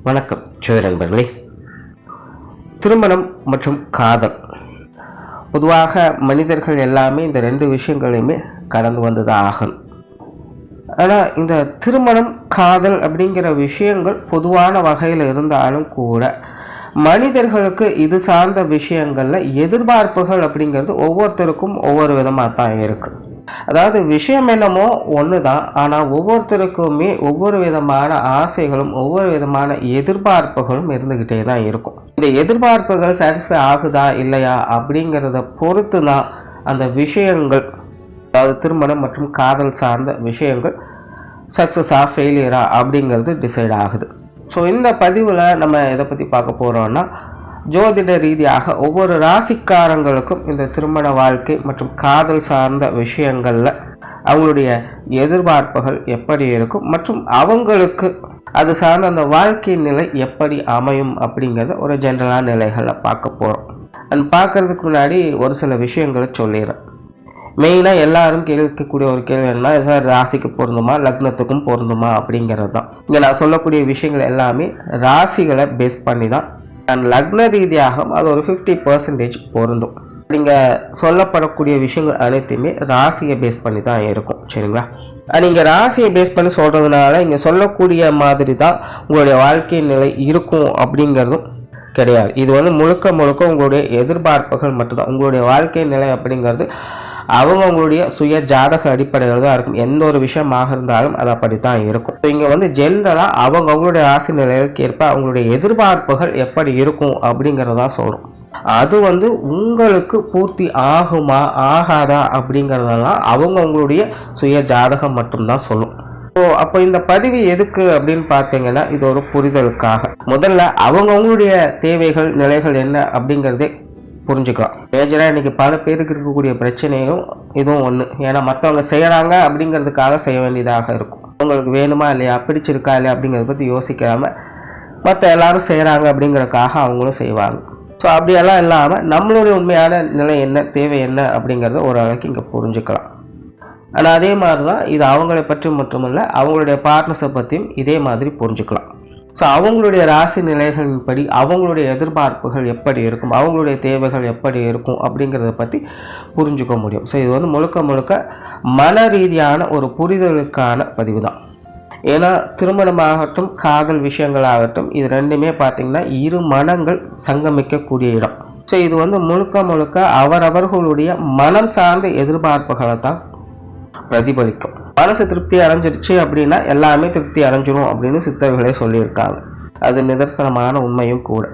வணக்கம் ஜோதி நண்பர்களே. திருமணம் மற்றும் காதல், பொதுவாக மனிதர்கள் எல்லாமே இந்த ரெண்டு விஷயங்களையுமே கடந்து வந்துதான் ஆகணும். ஆனால் இந்த திருமணம் காதல் அப்படிங்கிற விஷயங்கள் பொதுவான வகையில் இருந்தாலும் கூட மனிதர்களுக்கு இது சார்ந்த விஷயங்களில் எதிர்பார்ப்புகள் அப்படிங்கிறது ஒவ்வொருத்தருக்கும் ஒவ்வொரு விதமாக தான் இருக்குது. அதாவது விஷயம் என்னமோ ஒன்று தான், ஆனால் ஒவ்வொருத்தருக்குமே ஒவ்வொரு விதமான ஆசைகளும் ஒவ்வொரு விதமான எதிர்பார்ப்புகளும் இருந்துக்கிட்டே தான் இருக்கும். இந்த எதிர்பார்ப்புகள் சாட்டிஸ்ஃபை ஆகுதா இல்லையா அப்படிங்கிறத பொறுத்து தான் அந்த விஷயங்கள், அதாவது திருமணம் மற்றும் காதல் சார்ந்த விஷயங்கள் சக்ஸஸா ஃபெயிலியரா அப்படிங்கிறது டிசைட் ஆகுது. ஸோ இந்த பதிவில் நம்ம எதை பற்றி பார்க்க போகிறோம்னா, ஜோதிட ரீதியாக ஒவ்வொரு ராசிக்காரங்களுக்கும் இந்த திருமண வாழ்க்கை மற்றும் காதல் சார்ந்த விஷயங்களில் அவங்களுடைய எதிர்பார்ப்புகள் எப்படி இருக்கும் மற்றும் அவங்களுக்கு அது சார்ந்த அந்த வாழ்க்கை நிலை எப்படி அமையும் அப்படிங்கிறத ஒரு ஜென்ரலான நிலைகளில் பார்க்க போகிறோம். அண்ட் பார்க்கறதுக்கு முன்னாடி ஒரு சில விஷயங்களை சொல்லிடுறேன். மெயினாக எல்லாரும் கேட்கக்கூடிய ஒரு கேள்வி என்ன, சார் ராசிக்கு பொருந்துமா லக்னத்துக்கும் பொருந்துமா அப்படிங்கிறது தான். இங்கே நான் சொல்லக்கூடிய விஷயங்கள் எல்லாமே ராசிகளை பேஸ் பண்ணி தான், அண்ட் லக்ன ரீதியாக அது ஒரு 50% பொருந்தும். நீங்கள் சொல்லப்படக்கூடிய விஷயங்கள் அனைத்துமே ராசியை பேஸ் பண்ணி தான் இருக்கும், சரிங்களா? நீங்கள் ராசியை பேஸ் பண்ணி சொல்கிறதுனால இங்கே சொல்லக்கூடிய மாதிரி தான் உங்களுடைய வாழ்க்கை நிலை இருக்கும் அப்படிங்கிறதும் கிடையாது. இது முழுக்க முழுக்க உங்களுடைய எதிர்பார்ப்புகள் மட்டும்தான். உங்களுடைய வாழ்க்கை நிலை அப்படிங்கிறது அவங்களுடைய சுய ஜாதக அடிப்படையில் தான் இருக்கும். எந்த ஒரு விஷயமாக இருந்தாலும் அது அப்படித்தான் இருக்கும். இங்கே ஜென்ரலாக அவங்களுடைய ராசி நிலைகளுக்கு ஏற்ப அவங்களுடைய எதிர்பார்ப்புகள் எப்படி இருக்கும் அப்படிங்கிறதான் சொல்கிறோம். அது உங்களுக்கு பூர்த்தி ஆகுமா ஆகாதா அப்படிங்கிறதெல்லாம் அவங்களுடைய சுய ஜாதகம் மட்டும்தான் சொல்லும். அப்போ இந்த பதிவு எதுக்கு அப்படின்னு பார்த்தீங்கன்னா, இது ஒரு புரிதலுக்காக. முதல்ல அவங்களுடைய தேவைகள் நிலைகள் என்ன அப்படிங்கிறதே புரிஞ்சுக்கலாம். மேஜராக இன்றைக்கி பல பேருக்கு இருக்கக்கூடிய பிரச்சனையும் இதுவும் ஒன்று. ஏன்னா மற்றவங்க செய்கிறாங்க அப்படிங்கிறதுக்காக செய்ய வேண்டியதாக இருக்கும். அவங்களுக்கு வேணுமா இல்லையா, பிடிச்சிருக்கா இல்லையா அப்படிங்கிறத பற்றி யோசிக்காமல் மற்ற எல்லாரும் செய்கிறாங்க அப்படிங்கிறதுக்காக அவங்களும் செய்வாங்க. ஸோ அப்படியெல்லாம் இல்லாமல் நம்மளுடைய உண்மையான நிலை என்ன, தேவை என்ன அப்படிங்கிறத ஓரளவுக்கு இங்கே புரிஞ்சுக்கலாம். ஆனால் அதே மாதிரி தான் இது அவங்களை பற்றி மட்டுமில்லை, அவங்களுடைய பார்ட்னர்ஸை பற்றியும் இதே மாதிரி புரிஞ்சுக்கலாம். ஸோ அவங்களுடைய ராசி நிலைகளின்படி அவங்களுடைய எதிர்பார்ப்புகள் எப்படி இருக்கும், அவங்களுடைய தேவைகள் எப்படி இருக்கும் அப்படிங்கிறத பற்றி புரிஞ்சுக்க முடியும். ஸோ இது முழுக்க முழுக்க மன ரீதியான ஒரு புரிதலுக்கான பதிவு தான். ஏன்னா திருமணமாகட்டும் காதல் விஷயங்களாகட்டும் இது ரெண்டுமே பார்த்திங்கன்னா இரு மனங்கள் சங்கமிக்கக்கூடிய இடம். ஸோ இது முழுக்க முழுக்க அவரவர்களுடைய மனம் சார்ந்த எதிர்பார்ப்புகளை தான் பிரதிபலிக்கும். மனசு திருப்தி அடைஞ்சிருச்சு அப்படின்னா எல்லாமே திருப்தி அடைஞ்சிரும் அப்படின்னு சித்தர்களே சொல்லியிருக்காங்க. அது நிதர்சனமான உண்மையும் கூட.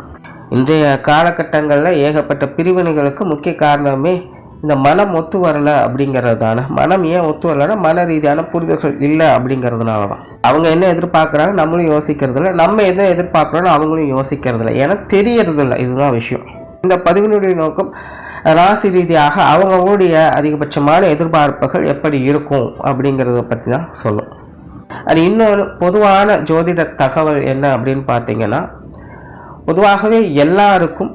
இன்றைய காலகட்டங்களில் ஏகப்பட்ட பிரிவினைகளுக்கு முக்கிய காரணமே இந்த மனம் ஒத்து வரலை அப்படிங்கிறது தானே. மனம் ஏன் ஒத்து வரலைன்னா மன ரீதியான புரிதல்கள் இல்லை அப்படிங்கிறதுனால தான். அவங்க என்ன எதிர்பார்க்குறாங்க நம்மளும் யோசிக்கிறதில்ல, நம்ம எதை எதிர்பார்க்குறோன்னு அவங்களும் யோசிக்கிறதில்ல, ஏன்னா தெரியறதில்லை. இதுதான் விஷயம். இந்த பதிவினுடைய நோக்கம் ராசி ரீதியாக அவங்களுடைய அதிகபட்சமான எதிர்பார்ப்புகள் எப்படி இருக்கும் அப்படிங்கிறத பற்றி தான் சொல்லும். அது இன்னொரு பொதுவான ஜோதிட தகவல் என்ன அப்படின்னு பார்த்தீங்கன்னா, பொதுவாகவே எல்லாருக்கும்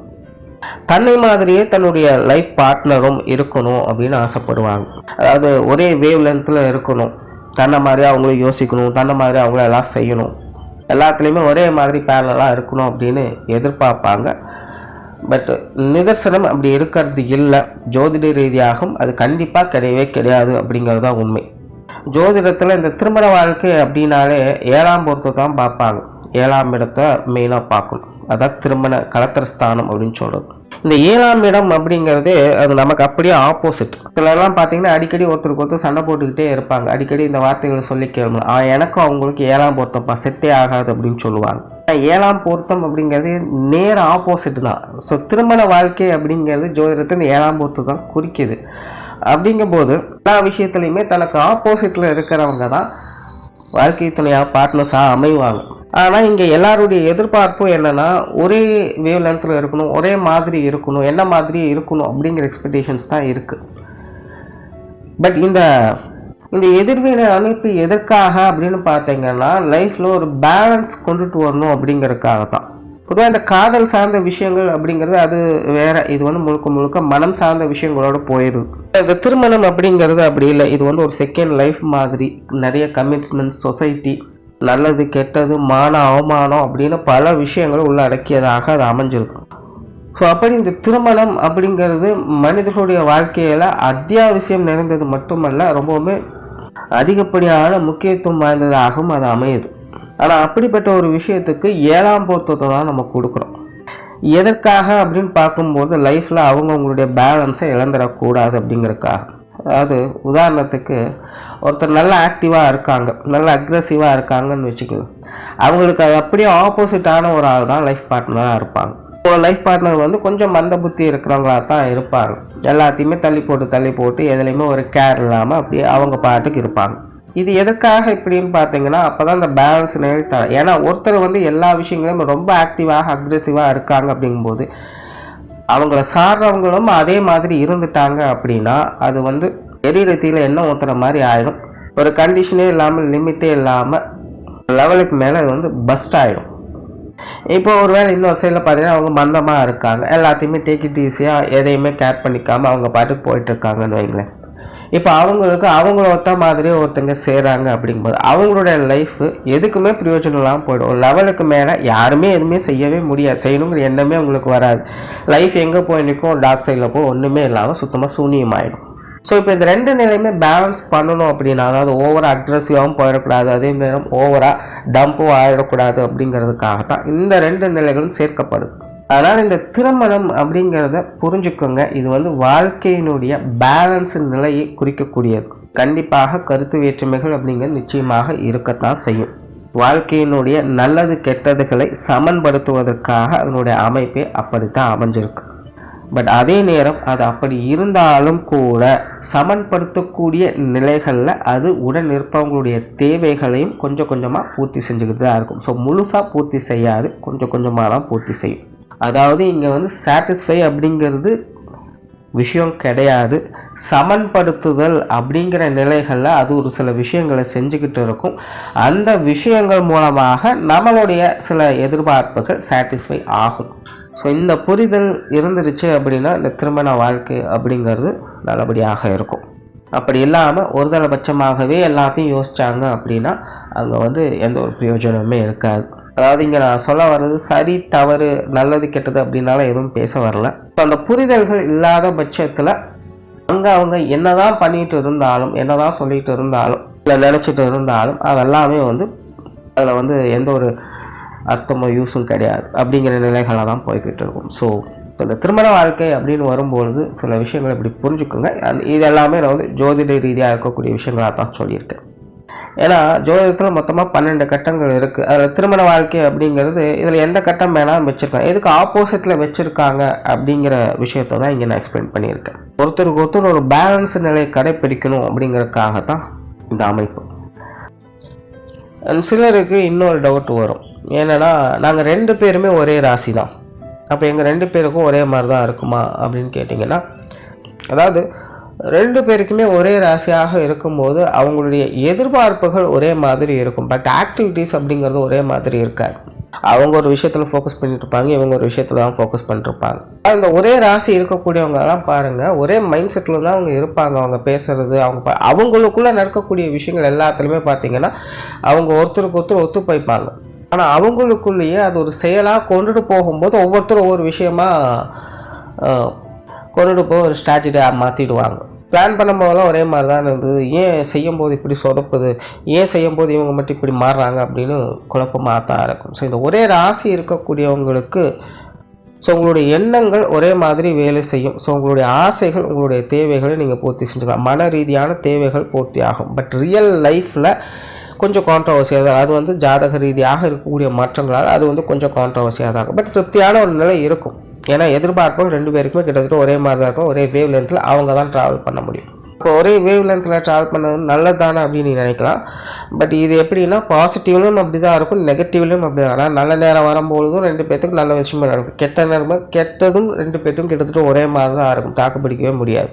தன்னை மாதிரியே தன்னுடைய லைஃப் பார்ட்னரும் இருக்கணும் அப்படின்னு ஆசைப்படுவாங்க. அதாவது ஒரே வேவ் லென்த்தில் இருக்கணும், தன்னை மாதிரி அவங்களும் யோசிக்கணும், தன்னை மாதிரி அவங்கள எல்லாம் செய்யணும், எல்லாத்துலேயுமே ஒரே மாதிரி பேரலாக இருக்கணும் அப்படின்னு எதிர்பார்ப்பாங்க. பட் நிதர்சனம் அப்படி இருக்கிறது இல்லை. ஜோதிட ரீதியாகவும் அது கண்டிப்பாக கிடையவே கிடையாது அப்படிங்கிறது தான் உண்மை. ஜோதிடத்தில் இந்த திருமண வாழ்க்கை அப்படின்னாலே 7ஆம் பொருத்தத்தை தான் பார்ப்பாங்க. 7ஆம் இடத்தை மெயினாக பார்க்கணும். அதான் திருமண கலத்திரஸ்தானம் அப்படின்னு சொல்கிறது. இந்த 7ஆம் இடம் அப்படிங்கிறது அது நமக்கு அப்படியே ஆப்போசிட். சிலர்லாம் பார்த்தீங்கன்னா அடிக்கடி ஒருத்தருக்கு ஒருத்தர் சண்டை போட்டுக்கிட்டே இருப்பாங்க. அடிக்கடி இந்த வார்த்தைகளை சொல்லி கேள்வி, எனக்கும் அவங்களுக்கு 7ஆம் பொருத்தம்ப்பா செட்டே ஆகாது அப்படின்னு சொல்லுவாங்க. 7ஆம் பொருத்தம் அப்படிங்கிறது நேர ஆப்போசிட் தான். ஸோ திருமண வாழ்க்கை அப்படிங்கிறது ஜோதிடத்தில் இந்த 7ஆம் பொருத்தம் தான் குறிக்குது. அப்படிங்கும்போது எல்லா விஷயத்துலையுமே தனக்கு ஆப்போசிட்டில் இருக்கிறவங்க தான் வாழ்க்கை துணையாக பார்ட்னர்ஸாக அமைவாங்க. ஆனால் இங்கே எல்லாருடைய எதிர்பார்ப்பும் என்னென்னா ஒரே வேவ் லென்த்தில் இருக்கணும், ஒரே மாதிரி இருக்கணும், என்ன மாதிரி இருக்கணும் அப்படிங்கிற எக்ஸ்பெக்டேஷன்ஸ் தான் இருக்குது. பட் இந்த எதிர்வினை அமைப்பு எதற்காக அப்படின்னு பார்த்தீங்கன்னா, லைஃப்பில் ஒரு பேலன்ஸ் கொண்டுட்டு வரணும் அப்படிங்கிறதுக்காக தான். பொதுவாக இந்த காதல் சார்ந்த விஷயங்கள் அப்படிங்கிறது அது வேற. இது முழுக்க முழுக்க மனம் சார்ந்த விஷயங்களோட போயிடுது. இந்த திருமணம் அப்படிங்கிறது அப்படி இல்லை. இது ஒரு செகண்ட் லைஃப் மாதிரி. நிறைய கமிட்மெண்ட்ஸ், சொசைட்டி, நல்லது கெட்டது மான அவமானம் அப்படின்னு பல விஷயங்களும் உள்ள அடக்கியதாக அது அமைஞ்சிருக்கும். ஸோ அப்படி இந்த திருமணம் அப்படிங்கிறது மனிதர்களுடைய வாழ்க்கையில் அத்தியாவசியம் நிறைந்தது மட்டுமல்ல, ரொம்பவுமே அதிகப்படியான முக்கியத்துவம் வாய்ந்ததாகவும் அது அமையுது. ஆனால் அப்படிப்பட்ட ஒரு விஷயத்துக்கு 7ஆம் பொருத்தத்தை தான் நம்ம கொடுக்குறோம். எதற்காக அப்படின்னு பார்க்கும்போது லைஃப்பில் அவங்களுடைய பேலன்ஸை இழந்துடக்கூடாது அப்படிங்கிறதுக்காக. அதாவது உதாரணத்துக்கு ஒருத்தர் நல்லா ஆக்டிவாக இருக்காங்க, நல்லா அக்ரெசிவாக இருக்காங்கன்னு வச்சுக்கோங்க. அவங்களுக்கு அது அப்படியே ஆப்போசிட்டான ஒரு ஆள் தான் லைஃப் பார்ட்னராக இருப்பாங்க. லைஃப் பார்ட்னர் வந்து கொஞ்சம் மந்த புத்தி இருக்கிறவங்களா தான் இருப்பாங்க. எல்லாத்தையுமே தள்ளி போட்டு எதுலேயுமே ஒரு கேர் இல்லாமல் அப்படியே அவங்க பாட்டுக்கு இருப்பாங்க. இது எதுக்காக இப்படின்னு பார்த்தீங்கன்னா, அப்போ தான் இந்த பேலன்ஸ் நிலைத்தர. ஏன்னா ஒருத்தர் வந்து எல்லா விஷயங்களையும் ரொம்ப ஆக்டிவாக அக்ரெசிவாக இருக்காங்க அப்படிங்கும்போது அவங்கள சார்றவங்களும் அதே மாதிரி இருந்துட்டாங்க அப்படின்னா அது வந்து எரிரத்தியில் என்ன ஊற்றுற மாதிரி ஆகிடும். ஒரு கண்டிஷனே இல்லாமல் லிமிட்டே இல்லாமல் லெவலுக்கு மேலே அது வந்து பஸ்ட் ஆகிடும். இப்போ ஒரு வேளை இன்னொரு சைடில் பார்த்தீங்கன்னா அவங்க மந்தமாக இருக்காங்க, எல்லாத்தையுமே டேக் இட் ஈஸியாக எதையுமே கேர் பண்ணிக்காமல் அவங்க பாட்டுக்கு போயிட்டுருக்காங்கன்னு வைங்களேன். இப்போ அவங்களுக்கு அவங்கள ஒத்த மாதிரியே ஒருத்தங்க செய்கிறாங்க அப்படிங்கும்போது அவங்களுடைய லைஃப் எதுக்குமே பிரயோஜனம் இல்லாமல் போய்டும். ஒரு லெவலுக்கு மேலே யாருமே எதுவுமே செய்யவே முடியாது, செய்யணுங்கிற எண்ணமே அவங்களுக்கு வராது. லைஃப் எங்கே போய் நிற்கும், டார்க் சைடில் போய் ஒன்றுமே இல்லாமல் சுத்தமாக சூனியமாயிடும். ஸோ இப்போ இந்த ரெண்டு நிலையுமே பேலன்ஸ் பண்ணணும் அப்படின்னா, அதாவது ஓவராக அக்ரெசிவாகவும் போயிடக்கூடாது, அதே நேரம் ஓவராக டம்பும் ஆகிடக்கூடாது அப்படிங்கிறதுக்காகத்தான் இந்த ரெண்டு நிலைகளும் சேர்க்கப்படுது. அதனால் இந்த திருமணம் அப்படிங்கிறத புரிஞ்சுக்கோங்க. இது வந்து வாழ்க்கையினுடைய பேலன்ஸ் நிலையை குறிக்கக்கூடியது. கண்டிப்பாக கருத்து வேற்றுமைகள் அப்படிங்கிறது நிச்சயமாக இருக்கத்தான் செய்யும். வாழ்க்கையினுடைய நல்லது கெட்டதுகளை சமன்படுத்துவதற்காக அதனுடைய அமைப்பே அப்படித்தான் அமைஞ்சிருக்கு. பட் அதே நேரம் அது அப்படி இருந்தாலும் கூட சமன்படுத்தக்கூடிய நிலைகளில் அது உடன் இருப்பவங்களுடைய தேவைகளையும் கொஞ்சம் கொஞ்சமாக பூர்த்தி செஞ்சுக்கிட்டு தான் இருக்கும். ஸோ முழுசாக பூர்த்தி செய்யாது, கொஞ்சம் கொஞ்சமாக தான் பூர்த்தி செய்யும். அதாவது இங்கே வந்து சாட்டிஸ்ஃபை அப்படிங்கிறது விஷயம் கிடையாது. சமன்படுத்துதல் அப்படிங்கிற நிலைகளில் அது ஒரு சில விஷயங்களை செஞ்சுக்கிட்டு இருக்கும். அந்த விஷயங்கள் மூலமாக நம்மளுடைய சில எதிர்பார்ப்புகள் சாட்டிஸ்ஃபை ஆகும். ஸோ இந்த புரிதல் இருந்துருச்சு அப்படின்னா இந்த திருமண வாழ்க்கை அப்படிங்கிறது நல்லபடியாக இருக்கும். அப்படி இல்லாமல் ஒருதலைபட்சமாகவே எல்லாத்தையும் யோசித்தாங்க அப்படின்னா அங்கே வந்து எந்த ஒரு பிரயோஜனமே இருக்காது. அதாவது இங்கே நான் சொல்ல வர்றது சரி தவறு நல்லது கெட்டது அப்படின்னால எதுவும் பேச வரல. இப்போ அந்த புரிதல்கள் இல்லாத பட்சத்தில் அங்கே அவங்க என்னதான் பண்ணிட்டு இருந்தாலும், என்னதான் சொல்லிட்டு இருந்தாலும், இல்லை நினச்சிட்டு இருந்தாலும் அதெல்லாமே வந்து அதில் வந்து எந்த ஒரு அர்த்தமோ யூஸும் கிடையாது அப்படிங்கிற நிலைகளாக தான் போய்கிட்டு இருக்கும். ஸோ இப்போ இந்த திருமண வாழ்க்கை அப்படின்னு வரும்பொழுது சில விஷயங்களை இப்படி புரிஞ்சுக்கோங்க. இது எல்லாமே நான் வந்து ஜோதிட ரீதியாக இருக்கக்கூடிய விஷயங்களாக தான் சொல்லியிருக்கேன். ஏன்னா ஜோதிடத்தில் மொத்தமாக 12 கட்டங்கள் இருக்குது. அதில் திருமண வாழ்க்கை அப்படிங்கிறது இதில் எந்த கட்டம் வேணாலும் வச்சுருக்காங்க, எதுக்கு ஆப்போசிட்டில் வச்சுருக்காங்க அப்படிங்கிற விஷயத்த தான் இங்கே நான் எக்ஸ்பிளைன் பண்ணியிருக்கேன். ஒருத்தருக்கு ஒருத்தர் ஒரு பேலன்ஸ் நிலையை கடைப்பிடிக்கணும் அப்படிங்கிறதுக்காக தான் இந்த அமைப்பு. சிலருக்கு இன்னொரு டவுட் வரும், ஏன்னா நாங்கள் 2 பேருமே ஒரே ராசி தான், அப்போ எங்கள் 2 பேருக்கும் ஒரே மாதிரி தான் இருக்குமா அப்படின்னு கேட்டிங்கன்னா, அதாவது 2 பேருக்குமே ஒரே ராசியாக இருக்கும்போது அவங்களுடைய எதிர்பார்ப்புகள் ஒரே மாதிரி இருக்கும். பட் ஆக்டிவிட்டீஸ் அப்படிங்கிறது ஒரே மாதிரி இருக்காது. அவங்க ஒரு விஷயத்தில் ஃபோக்கஸ் பண்ணிட்டு இருப்பாங்க, இவங்க ஒரு விஷயத்தில் தான் ஃபோக்கஸ் பண்ணிருப்பாங்க. அந்த ஒரே ராசி இருக்கக்கூடியவங்கலாம் பாருங்கள், ஒரே மைண்ட் செட்டில் தான் அவங்க இருப்பாங்க. அவங்க பேசுறது, அவங்களுக்குள்ளே நடக்கக்கூடிய விஷயங்கள் எல்லாத்துலேயுமே பார்த்தீங்கன்னா அவங்க ஒருத்தருக்கு ஒருத்தர் ஒத்து போய்ப்பாங்க. ஆனால் அவங்களுக்குள்ளேயே அது ஒரு செயலாக கொண்டுட்டு போகும்போது ஒவ்வொருத்தரும் ஒவ்வொரு விஷயமா கொண்டுட்டு போய் ஒரு ஸ்ட்ராட்டஜியாக மாற்றிடுவாங்க. பிளான் பண்ணும்போதெல்லாம் ஒரே மாதிரி தான் இருந்தது, ஏன் செய்யும்போது இப்படி சொதப்புது, ஏன் செய்யும்போது இவங்க மட்டும் இப்படி மாறுறாங்க அப்படின்னு குழப்பமாக தான் இருக்கும். ஸோ இந்த ஒரே ராசி இருக்கக்கூடியவங்களுக்கு ஸோ உங்களுடைய எண்ணங்கள் ஒரே மாதிரி வேலை செய்யும். ஸோ உங்களுடைய ஆசைகள், உங்களுடைய தேவைகளை நீங்கள் பூர்த்தி செஞ்சுக்கலாம். மன ரீதியான தேவைகள் பூர்த்தி ஆகும். பட் ரியல் லைஃப்பில் கொஞ்சம் கான்ட்ரவர்சியாக தான், அது வந்து ஜாதக ரீதியாக இருக்கக்கூடிய மாற்றங்களால் அது வந்து கொஞ்சம் கான்ட்ரவர்சியாக தான் இருக்கும். பட் திருப்தியான ஒரு நிலை இருக்கும். ஏன்னா எதிர்பார்ப்பும் 2 பேருக்குமே கிட்டத்தட்ட ஒரே மாதிரி தான் இருக்கும். ஒரே வேவ் லென்த்தில் அவங்க தான் ட்ராவல் பண்ண முடியும். இப்போ ஒரே வேவ் லென்த்தில் ட்ராவல் பண்ணது நல்லது தானே அப்படின்னு நினைக்கலாம். பட் இது எப்படின்னா பாசிட்டிவ்லையும் அப்படி தான் இருக்கும், நெகட்டிவ்லையும் அப்படி தான். ஆனால் நல்ல நேரம் வரும்பொழுதும் 2 பேர்த்துக்கும் நல்ல விஷயமா நடக்கும், கெட்ட நேரமும் கெட்டதும் 2 பேர்த்துக்கும் கிட்டத்தட்ட ஒரே மாதிரி தான் இருக்கும், தாக்கு பிடிக்கவே முடியாது.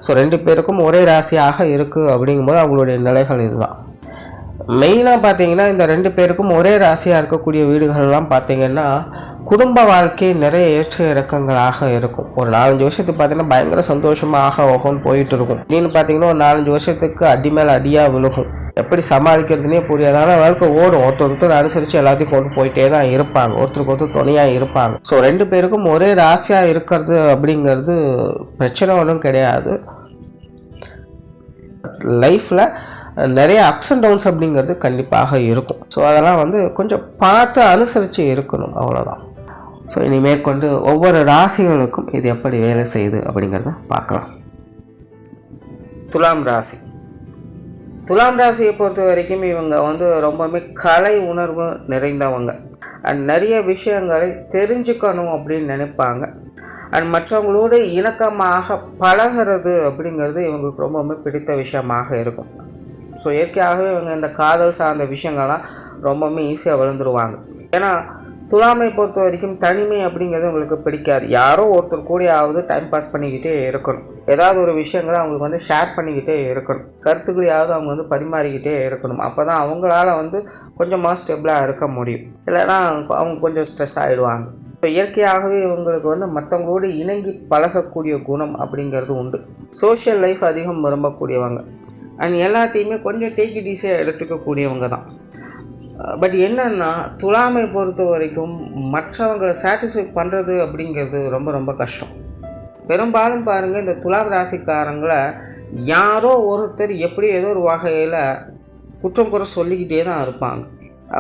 ஸோ 2 பேருக்கும் ஒரே ராசியாக இருக்குது அப்படிங்கும்போது அவங்களுடைய நிலைகள் இதுதான். மெயினாக பார்த்தீங்கன்னா இந்த 2 பேருக்கும் ஒரே ராசியாக இருக்கக்கூடிய வீடுகள்லாம் பார்த்தீங்கன்னா குடும்ப வாழ்க்கை நிறைய ஏற்ற இறக்கங்களாக இருக்கும். ஒரு 4-5 வருஷத்துக்கு பார்த்தீங்கன்னா பயங்கர சந்தோஷமாக ஓகோன்னு போயிட்டு இருக்கும். அப்படின்னு பார்த்தீங்கன்னா ஒரு 4-5 வருஷத்துக்கு அடி மேலே அடியாக விழுகும். எப்படி சமாளிக்கிறதுனே புரியாது. ஆனால் வாழ்க்கை ஓடும், ஒருத்தர் அனுசரித்து எல்லாத்தையும் கொண்டு போயிட்டே தான் இருப்பாங்க, ஒருத்தருக்கு ஒருத்தர் துணையாக இருப்பாங்க. ஸோ 2 பேருக்கும் ஒரே ராசியாக இருக்கிறது அப்படிங்கிறது பிரச்சனை ஒன்றும் கிடையாது. லைஃப்பில் நிறைய அப்ஸ் அண்ட் டவுன்ஸ் அப்படிங்கிறது கண்டிப்பாக இருக்கும். ஸோ அதெல்லாம் கொஞ்சம் பார்த்து அனுசரித்து இருக்கணும், அவ்வளோதான். ஸோ இனிமேல் கொண்டு ஒவ்வொரு ராசிகளுக்கும் இது எப்படி வேலை செய்யுது அப்படிங்கிறத பார்க்கலாம். துலாம் ராசி. துலாம் ராசியை பொறுத்த வரைக்கும் இவங்க ரொம்பவுமே கலை உணர்வு நிறைந்தவங்க. அண்ட் நிறைய விஷயங்களை தெரிஞ்சுக்கணும் அப்படின்னு நினைப்பாங்க. அண்ட் மற்றவங்களோடு இணக்கமாக பழகிறது அப்படிங்கிறது இவங்களுக்கு ரொம்பவுமே பிடித்த விஷயமாக இருக்கும். ஸோ இயற்கையாகவே இவங்க இந்த காதல் சார்ந்த விஷயங்கள்லாம் ரொம்பவுமே ஈஸியாக விழுந்துருவாங்க. ஏன்னா துலாமை பொறுத்த வரைக்கும் தனிமை அப்படிங்கிறது உங்களுக்கு பிடிக்காது. யாரோ ஒருத்தர் கூடயாவது டைம் பாஸ் பண்ணிக்கிட்டே இருக்கணும், ஏதாவது ஒரு விஷயங்களை அவங்களுக்கு ஷேர் பண்ணிக்கிட்டே இருக்கணும், கருத்துக்களையாவது அவங்க பரிமாறிக்கிட்டே இருக்கணும். அப்போ தான் அவங்களால கொஞ்சமாக ஸ்டெபிளாக இருக்க முடியும். இல்லைன்னா அவங்க கொஞ்சம் ஸ்ட்ரெஸ் ஆகிடுவாங்க. இப்போ இயற்கையாகவே இவங்களுக்கு மற்றவங்களோடு இணங்கி பழகக்கூடிய குணம் அப்படிங்கிறது உண்டு. சோஷியல் லைஃப் அதிகம் விரும்பக்கூடியவங்க. அண்ட் எல்லாத்தையுமே கொஞ்சம் டேக் இட் ஈஸியாக எடுத்துக்கக்கூடியவங்க தான். பட் என்னென்னா துலாமை பொறுத்த வரைக்கும் மற்றவங்களை சாட்டிஸ்ஃபை பண்ணுறது அப்படிங்கிறது ரொம்ப ரொம்ப கஷ்டம். பெரும்பாலும் பாருங்கள், இந்த துலாம் ராசிக்காரங்களை யாரோ ஒருத்தர் எப்படி ஏதோ ஒரு வகையில் குற்றம் குறை சொல்லிக்கிட்டே தான் இருப்பாங்க.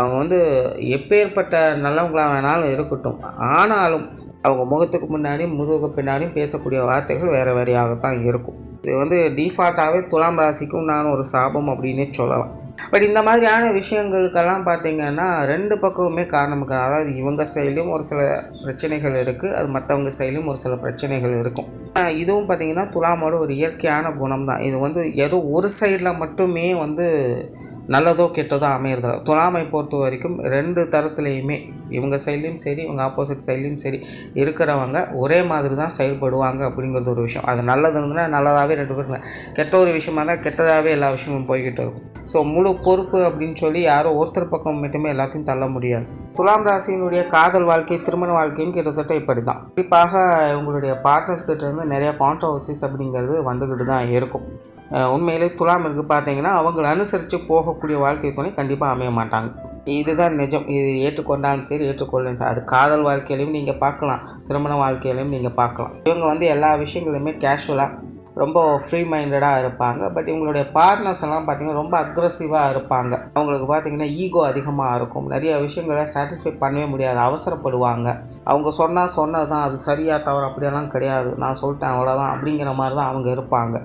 அவங்க எப்பேற்பட்ட நல்லவங்களாக வேணாலும் இருக்கட்டும், ஆனாலும் அவங்க முகத்துக்கு முன்னாடியும் முதுகுக்கு பின்னாடியும் பேசக்கூடிய வார்த்தைகள் வேறு வேறையாகத்தான் இருக்கும். இது டிஃபால்ட்டாகவே துலாம் ராசிக்கும் நான் ஒரு சாபம் அப்படின்னே சொல்லலாம். பட் இந்த மாதிரியான விஷயங்களுக்கெல்லாம் பார்த்திங்கன்னா 2 பக்கமுமே காரணம் இருக்குது. அதாவது இவங்க சைட்லேயும் ஒரு சில பிரச்சனைகள் இருக்குது, அது மற்றவங்க சைட்லேயும் ஒரு சில பிரச்சனைகள் இருக்கும். இதுவும் பார்த்திங்கன்னா துலாமோட ஒரு இயற்கையான குணம் தான். இது ஏதோ ஒரு சைடில் மட்டுமே நல்லதோ கெட்டதோ அமையிறதில்ல. துலாமை பொறுத்த வரைக்கும் 2 தரத்துலேயுமே இவங்க சைட்லேயும் சரி இவங்க ஆப்போசிட் சைட்லேயும் சரி இருக்கிறவங்க ஒரே மாதிரி தான் செயல்படுவாங்க அப்படிங்கிறது ஒரு விஷயம். அது நல்லது இருந்ததுன்னா நல்லதாகவே 2 பேருங்க, கெட்ட ஒரு விஷயமாக தான் கெட்டதாகவே எல்லா விஷயமும் போய்கிட்டு இருக்கும். ஸோ முழு பொறுப்பு அப்படின்னு சொல்லி யாரோ ஒருத்தர் பக்கம் மட்டுமே எல்லாத்தையும் தள்ள முடியாது. துலாம் ராசியினுடைய காதல் வாழ்க்கை, திருமண வாழ்க்கையும் கிட்டத்தட்ட இப்படி தான். குறிப்பாக இவங்களுடைய பார்ட்னர்ஸ் கிட்ட இருந்து நிறைய கான்ட்ரவர்சிஸ் அப்படிங்கிறது வந்துக்கிட்டு தான் இருக்கும். உண்மையிலே துலாமிற்கு பார்த்தீங்கன்னா அவங்களை அனுசரித்து போகக்கூடிய வாழ்க்கை துணை கண்டிப்பாக அமைய மாட்டாங்க. இதுதான் நிஜம். இது ஏற்றுக்கொண்டாலும் சரி ஏற்றுக்கொள்ளும் சார். அது காதல் வாழ்க்கையிலையும் நீங்கள் பார்க்கலாம், திருமண வாழ்க்கையிலையும் நீங்கள் பார்க்கலாம். இவங்க எல்லா விஷயங்களுமே கேஷுவலாக ரொம்ப ஃப்ரீ மைண்டடாக இருப்பாங்க. பட் இவங்களுடைய பார்ட்னர்ஸ் எல்லாம் பார்த்திங்கன்னா ரொம்ப அக்ரெசிவாக இருப்பாங்க. அவங்களுக்கு பார்த்திங்கன்னா ஈகோ அதிகமாக இருக்கும். நிறைய விஷயங்களை சாட்டிஸ்ஃபை பண்ணவே முடியாது, அவசரப்படுவாங்க. அவங்க சொன்னது தான், அது சரியாக தவறு அப்படியெல்லாம் கிடையாது, நான் சொல்லிட்டேன் அவ்வளோதான் அப்படிங்கிற மாதிரி தான் அவங்க இருப்பாங்க.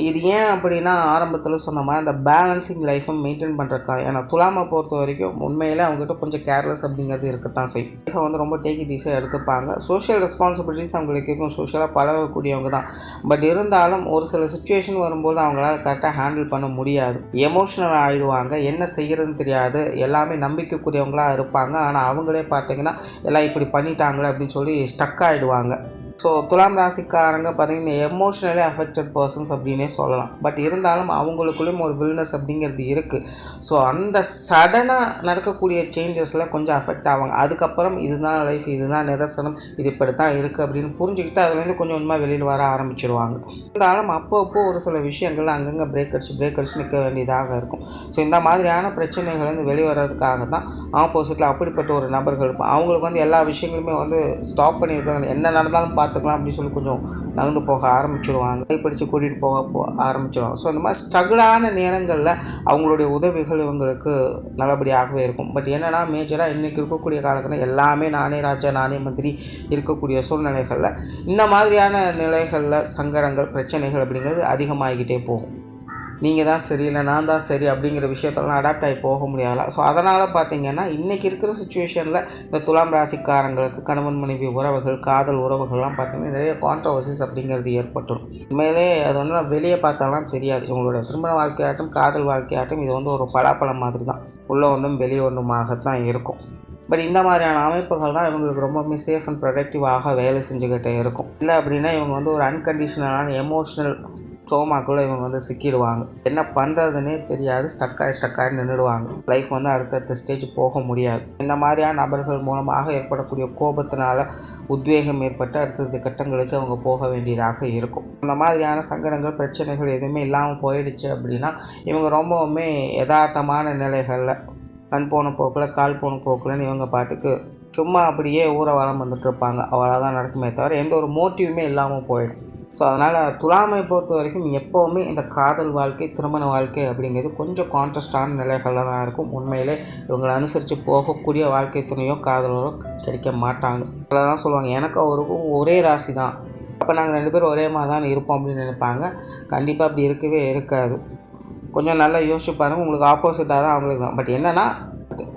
இது ஏன் அப்படின்னா ஆரம்பத்தில் சொன்ன மாதிரி அந்த பேலன்சிங் லைஃப்பை மெயின்டைன் பண்ணுறக்கா. ஏன்னா துலாமை பொறுத்த வரைக்கும் உண்மையிலே அவங்ககிட்ட கொஞ்சம் கேர்லெஸ் அப்படிங்கிறது இருக்கத்தான் செய்யும். லைஃப்பை ரொம்ப டேக் இட் ஈஸியாக எடுத்துப்பாங்க. சோஷியல் ரெஸ்பான்சிபிலிட்டிஸ் அவங்களுக்கு இருக்கும், சோஷியலாக பழகக்கூடியவங்க தான். பட் இருந்தாலும் ஒரு சில சுச்சுவேஷன் வரும்போது அவங்களால கரெக்டாக ஹேண்டில் பண்ண முடியாது, எமோஷ்னல் ஆகிடுவாங்க, என்ன செய்கிறதுன்னு தெரியாது. எல்லாமே நம்பிக்கைக்குரியவங்களாக இருப்பாங்க. ஆனால் அவங்களே பார்த்திங்கன்னா எல்லாம் இப்படி பண்ணிட்டாங்களே அப்படின்னு சொல்லி ஸ்டக் ஆகிடுவாங்க. ஸோ துலாம் ராசிக்காரங்க பார்த்திங்கன்னா எமோஷ்னலி அஃபெக்டட் பர்சன்ஸ் அப்படின்னே சொல்லலாம். பட் இருந்தாலும் அவங்களுக்குள்ளேயும் ஒரு வில்னஸ் அப்படிங்கிறது இருக்குது. ஸோ அந்த சடனாக நடக்கக்கூடிய சேஞ்சஸில் கொஞ்சம் அஃபெக்ட் ஆவாங்க. அதுக்கப்புறம் இதுதான் லைஃப், இதுதான் நிதர்சனம், இது இப்படி தான் இருக்குது அப்படின்னு புரிஞ்சுக்கிட்டு அதுலேருந்து கொஞ்சம் கொஞ்சமாக வெளியில் வர ஆரம்பிச்சிருவாங்க. இருந்தாலும் அப்பப்போ ஒரு சில விஷயங்கள் அங்கங்கே பிரேக் அடிச்சு நிற்க வேண்டியதாக இருக்கும். ஸோ இந்த மாதிரியான பிரச்சனைகள்லேருந்து வெளிவரதுக்காக தான் ஆப்போசிட்டில் அப்படிப்பட்ட ஒரு நபர்கள் இருப்பாங்க. அவங்களுக்கு எல்லா விஷயங்களுமே ஸ்டாப் பண்ணியிருக்காங்க. என்ன நடந்தாலும் பார்த்துக்கலாம் அப்படின்னு சொல்லி கொஞ்சம் நகர்ந்து போக ஆரம்பிச்சிடுவாங்க, கைப்பிடிச்சு கூட்டிகிட்டு போக ஆரம்பிச்சிடுவாங்க. ஸோ இந்த மாதிரி ஸ்ட்ரகிளான நேரங்களில் அவங்களுடைய உதவிகள் இவங்களுக்கு நல்லபடியாகவே இருக்கும். பட் என்னென்னா மேஜராக இன்றைக்கி இருக்கக்கூடிய காலத்தில் எல்லாமே நானே ராஜா நானே மந்திரி இருக்கக்கூடிய சூழ்நிலைகளில் இந்த மாதிரியான நிலைகளில் சங்கடங்கள் பிரச்சனைகள் அப்படிங்கிறது அதிகமாகிக்கிட்டே போகும். நீங்கள் தான் சரி இல்லை நான் தான் சரி அப்படிங்கிற விஷயத்தெல்லாம் அடாப்ட் ஆகி போக முடியாதுல. ஸோ அதனால் பார்த்திங்கன்னா இன்றைக்கி இருக்கிற சுச்சுவேஷனில் இந்த துலாம் ராசிக்காரங்களுக்கு கணவன் மனைவி உறவுகள், காதல் உறவுகள்லாம் பார்த்திங்கன்னா நிறைய கான்ட்ரவர்சிஸ் அப்படிங்கிறது ஏற்பட்டுரும். உண்மையிலே அது வெளியே பார்த்தாலாம் தெரியாது. இவங்களுடைய திருமண வாழ்க்கையாட்டும் காதல் வாழ்க்கையாட்டும் இது ஒரு பலாப்பழம் மாதிரி தான், உள்ள ஒன்றும் வெளியே ஒன்றுமாகத்தான் இருக்கும். பட் இந்த மாதிரியான அமைப்புகள் தான் இவங்களுக்கு ரொம்பவுமே சேஃப் அண்ட் ப்ரொடக்டிவாக வேலை செஞ்சுக்கிட்டே இருக்கும். இல்லை அப்படின்னா இவங்க ஒரு அன்கண்டிஷனலான எமோஷ்னல் சோமாக்குள்ளே இவங்க வந்து சிக்கிடுவாங்க. என்ன பண்ணுறதுன்னே தெரியாது. ஸ்டக்காகி நின்றுடுவாங்க. லைஃப் வந்து அடுத்தடுத்த ஸ்டேஜ் போக முடியாது. இந்த மாதிரியான நபர்கள் மூலமாக ஏற்படக்கூடிய கோபத்தினால உத்வேகம் ஏற்பட்டு அடுத்தடுத்த கட்டங்களுக்கு அவங்க போக வேண்டியதாக இருக்கும். இந்த மாதிரியான சங்கடங்கள் பிரச்சனைகள் எதுவுமே இல்லாமல் போயிடுச்சு அப்படின்னா இவங்க ரொம்பவுமே யதார்த்தமான நிலைகளில் கண் போன போக்கில் கால் போன போக்கில்னு இவங்க பாட்டுக்கு சும்மா அப்படியே வளம் வந்துட்டுருப்பாங்க. அவ்வளோதான் நடக்குமே தவிர எந்த ஒரு மோட்டிவுமே இல்லாமல் போயிடும். ஸோ அதனால் துலாமை பொறுத்த வரைக்கும் எப்போவுமே இந்த காதல் வாழ்க்கை திருமண வாழ்க்கை அப்படிங்கிறது கொஞ்சம் கான்ட்ராஸ்டான நிலைகளில் தான் இருக்கும். உண்மையிலே இவங்களை அனுசரித்து போகக்கூடிய வாழ்க்கை துணையோ காதலோ கிடைக்க மாட்டாங்க. அதெல்லாம் சொல்லுவாங்க எனக்கு அவருக்கும் ஒரே ராசி தான், அப்போ நாங்கள் 2 பேரும் ஒரே மாதிரி தான் இருப்போம் அப்படின்னு நினைப்பாங்க. கண்டிப்பாக அப்படி இருக்கவே இருக்காது. கொஞ்சம் நல்லா யோசிச்சு பாருங்கள். உங்களுக்கு ஆப்போசிட்டாக தான் அவங்களுக்கு தான். பட் என்னென்னா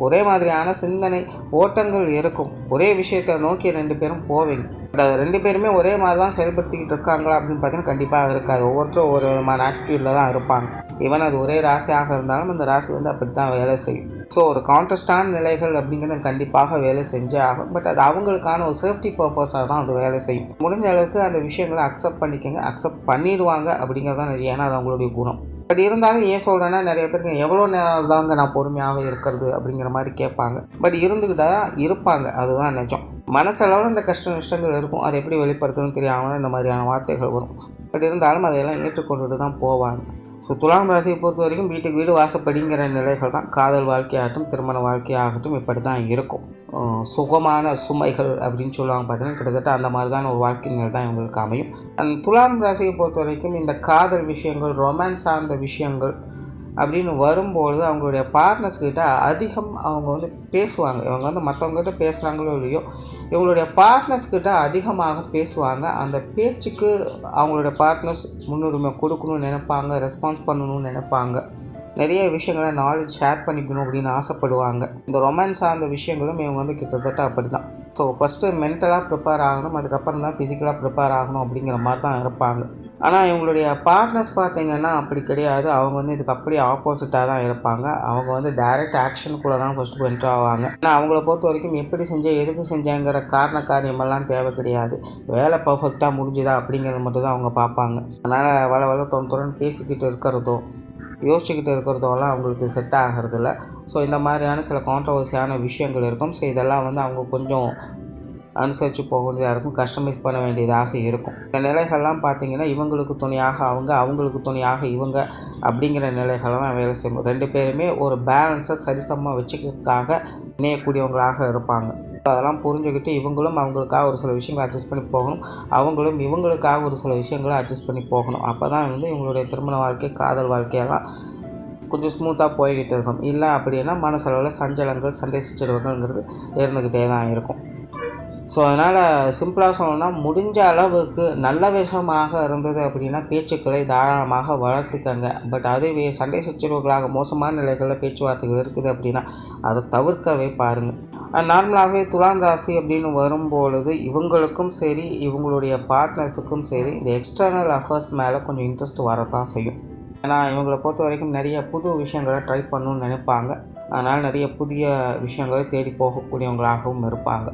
ஒரே மாதிரியான சிந்தனை ஓட்டங்கள் இருக்கும். ஒரே விஷயத்தை நோக்கி 2 பேரும் போவீங்க. பட் அது 2 பேருமே ஒரே மாதிரி தான் செயல்படுத்திக்கிட்டு இருக்காங்களா அப்படின்னு பார்த்தீங்கன்னா கண்டிப்பாக இருக்காது. ஒவ்வொருத்தரும் ஒரு விதமான ஆட்டிடியூடில் தான் இருப்பாங்க. ஈவன் அது ஒரே ராசியாக இருந்தாலும் அந்த ராசி வந்து அப்படி தான் வேலை செய்யும். ஸோ ஒரு கான்ட்ராஸ்டான நிலைகள் அப்படிங்கிறது கண்டிப்பாக வேலை செஞ்சே ஆகும். பட் அது அவங்களுக்கான ஒரு சேஃப்டி பர்பஸாக தான் அது வேலை செய்யும். முடிஞ்ச அளவுக்கு அந்த விஷயங்களை அக்செப்ட் பண்ணிக்கோங்க. அக்செப்ட் பண்ணிடுவாங்க அப்படிங்கிறது தான் ஏன்னா அது அவங்களுடைய குணம். பட் இருந்தாலும் ஏன் சொல்கிறேன்னா நிறைய பேருக்கு எவ்வளோ நேரம் தாங்க நான் பொறுமையாக இருக்கிறது அப்படிங்கிற மாதிரி கேட்பாங்க. பட் இருந்துக்கிட்டா தான் இருப்பாங்க. அதுதான் நிஜம். மனசளவில் இந்த கஷ்ட நஷ்டங்கள் இருக்கும். அதை எப்படி வெளிப்படுத்துன்னு தெரியாமல் இந்த மாதிரியான வார்த்தைகள் வரும். பட் இருந்தாலும் அதையெல்லாம் ஏற்றுக்கொண்டுட்டு தான் போவாங்க. ஸோ துலாம் ராசியை பொறுத்த வரைக்கும் வீட்டுக்கு வீடு வாசப்படிங்கிற நிலைகள் தான் காதல் வாழ்க்கையாகட்டும் திருமண வாழ்க்கையாகட்டும் இப்படி தான் இருக்கும். சுகமான சுமைகள் அப்படின்னு சொல்லுவாங்க பார்த்தீங்கன்னா கிட்டத்தட்ட அந்த மாதிரி தான் ஒரு வாழ்க்கை நிலை தான் இவங்களுக்கு அமையும். அண்ட் துலாம் ராசியை பொறுத்த வரைக்கும் இந்த காதல் விஷயங்கள் ரொமான்ஸ் சார்ந்த விஷயங்கள் அப்படின்னு வரும்பொழுது அவங்களுடைய பார்ட்னர்ஸ்கிட்ட அதிகம் அவங்க வந்து பேசுவாங்க. இவங்க வந்து மற்றவங்ககிட்ட பேசுகிறாங்களோ இல்லையோ இவங்களுடைய பார்ட்னர்ஸ்கிட்ட அதிகமாக பேசுவாங்க. அந்த பேச்சுக்கு அவங்களுடைய பார்ட்னர்ஸ் முன்னுரிமை கொடுக்கணும்னு நினைப்பாங்க, ரெஸ்பான்ஸ் பண்ணணும்னு நினைப்பாங்க. நிறைய விஷயங்களை நாலேஜ் ஷேர் பண்ணிக்கணும் அப்படின்னு ஆசைப்படுவாங்க. இந்த ரொமான்ஸ் சார்ந்த விஷயங்களும் இவங்க வந்து கிட்டத்தட்ட அப்படி தான். ஸோ ஃபஸ்ட்டு மென்டலாக ப்ரிப்பேர் ஆகணும், அதுக்கப்புறம் தான் ஃபிசிக்கலாக ப்ரிப்பேர் ஆகணும் அப்படிங்கிற மாதிரி தான் இருப்பாங்க. ஆனால் இவங்களுடைய பார்ட்னர்ஸ் பார்த்திங்கன்னா அப்படி கிடையாது. அவங்க வந்து இதுக்கு அப்படியே ஆப்போசிட்டாக தான் இருப்பாங்க. அவங்க வந்து டைரக்ட் ஆக்ஷனுக்குள்ளே தான் ஃபஸ்ட்டு என்ட்ரு ஆவாங்க. ஆனால் அவங்கள பொறுத்த வரைக்கும் எப்படி செஞ்சேன் எதுக்கு செஞ்சேங்கிற காரியமெல்லாம் தேவை கிடையாது. வேலை பர்ஃபெக்டாக முடிஞ்சுதா அப்படிங்கிறது மட்டும் தான் அவங்க பார்ப்பாங்க. அதனால் வள தொடர்ந்து பேசிக்கிட்டு இருக்கிறதோ யோசிச்சுக்கிட்டு இருக்கிறதோலாம் அவங்களுக்கு செட் ஆகிறதில்ல. ஸோ இந்த மாதிரியான சில கான்ட்ரவர்சியான விஷயங்கள் இருக்கும். ஸோ இதெல்லாம் வந்து அவங்க கொஞ்சம் அனுசரித்து போக வேண்டியதாக இருக்கும், கஸ்டமைஸ் பண்ண வேண்டியதாக இருக்கும். இந்த நிலைகள்லாம் பார்த்திங்கன்னா இவங்களுக்கு துணையாக அவங்களுக்கு துணையாக இவங்க அப்படிங்கிற நிலைகள்லாம் வேலை செய்யும். 2 பேருமே ஒரு பேலன்ஸை சரிசமமாக வச்சுக்கிறதுக்காக இணையக்கூடியவங்களாக இருப்பாங்க. அதெல்லாம் புரிஞ்சுக்கிட்டு இவங்களும் அவங்களுக்காக ஒரு சில விஷயங்களை அட்ஜஸ்ட் பண்ணி போகணும், அவங்களும் இவங்களுக்காக ஒரு சில விஷயங்களை அட்ஜஸ்ட் பண்ணி போகணும். அப்போ தான் வந்து இவங்களுடைய திருமண வாழ்க்கை காதல் வாழ்க்கையெல்லாம் கொஞ்சம் ஸ்மூத்தாக போய்கிட்டு இருக்கும். இல்லை அப்படின்னா மனசளவில் சஞ்சலங்கள் சண்டை சச்சரவுகள்ங்கிறது இருந்துக்கிட்டே தான் இருக்கும். ஸோ அதனால் சிம்பிளாக சொல்லணும்னா முடிஞ்ச அளவுக்கு நல்ல விஷயமாக இருந்தது அப்படின்னா பேச்சுக்களை தாராளமாக வளர்த்துக்கங்க. பட் அதுவே சண்டை சச்சரவுகளாக மோசமான நிலைகளில் பேச்சுவார்த்தைகள் இருக்குது அப்படின்னா அதை தவிர்க்கவே பாருங்கள். நார்மலாகவே துலாம் ராசி அப்படின்னு வரும்பொழுது இவங்களுக்கும் சரி இவங்களுடைய பார்ட்னர்ஸுக்கும் சரி இந்த எக்ஸ்டர்னல் அஃபேர்ஸ் மேலே கொஞ்சம் இன்ட்ரெஸ்ட் வரத்தான் செய்யும். ஏன்னா இவங்களை பொறுத்த வரைக்கும் நிறைய புது விஷயங்களை ட்ரை பண்ணணும்னு நினைப்பாங்க. அதனால் நிறைய புதிய விஷயங்களை தேடி போகக்கூடியவங்களாகவும் இருப்பாங்க.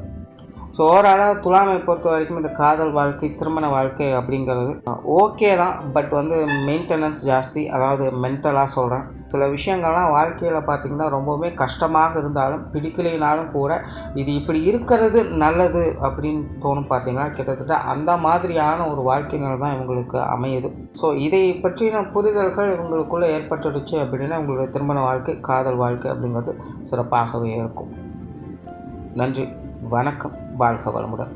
ஸோ ஓவராலாக துலாமை பொறுத்த வரைக்கும் இந்த காதல் வாழ்க்கை திருமண வாழ்க்கை அப்படிங்கிறது ஓகே தான். பட் வந்து மெயின்டெனன்ஸ் ஜாஸ்தி. அதாவது மென்டலாக சொல்கிறேன். சில விஷயங்கள்லாம் வாழ்க்கையில் பார்த்திங்கன்னா ரொம்பவுமே கஷ்டமாக இருந்தாலும் பிடிக்கலைனாலும் கூட இது இப்படி இருக்கிறது நல்லது அப்படின்னு தோணும். பார்த்திங்கன்னா கிட்டத்தட்ட அந்த மாதிரியான ஒரு வாழ்க்கை நிலை தான் இவங்களுக்கு அமையுது. ஸோ இதை பற்றின புரிதல்கள் இவங்களுக்குள்ளே ஏற்பட்டுடுச்சு அப்படின்னா இவங்களுடைய திருமண வாழ்க்கை காதல் வாழ்க்கை அப்படிங்கிறது சிறப்பாகவே இருக்கும். நன்றி, வணக்கம், வாழ்க வளமுடன்.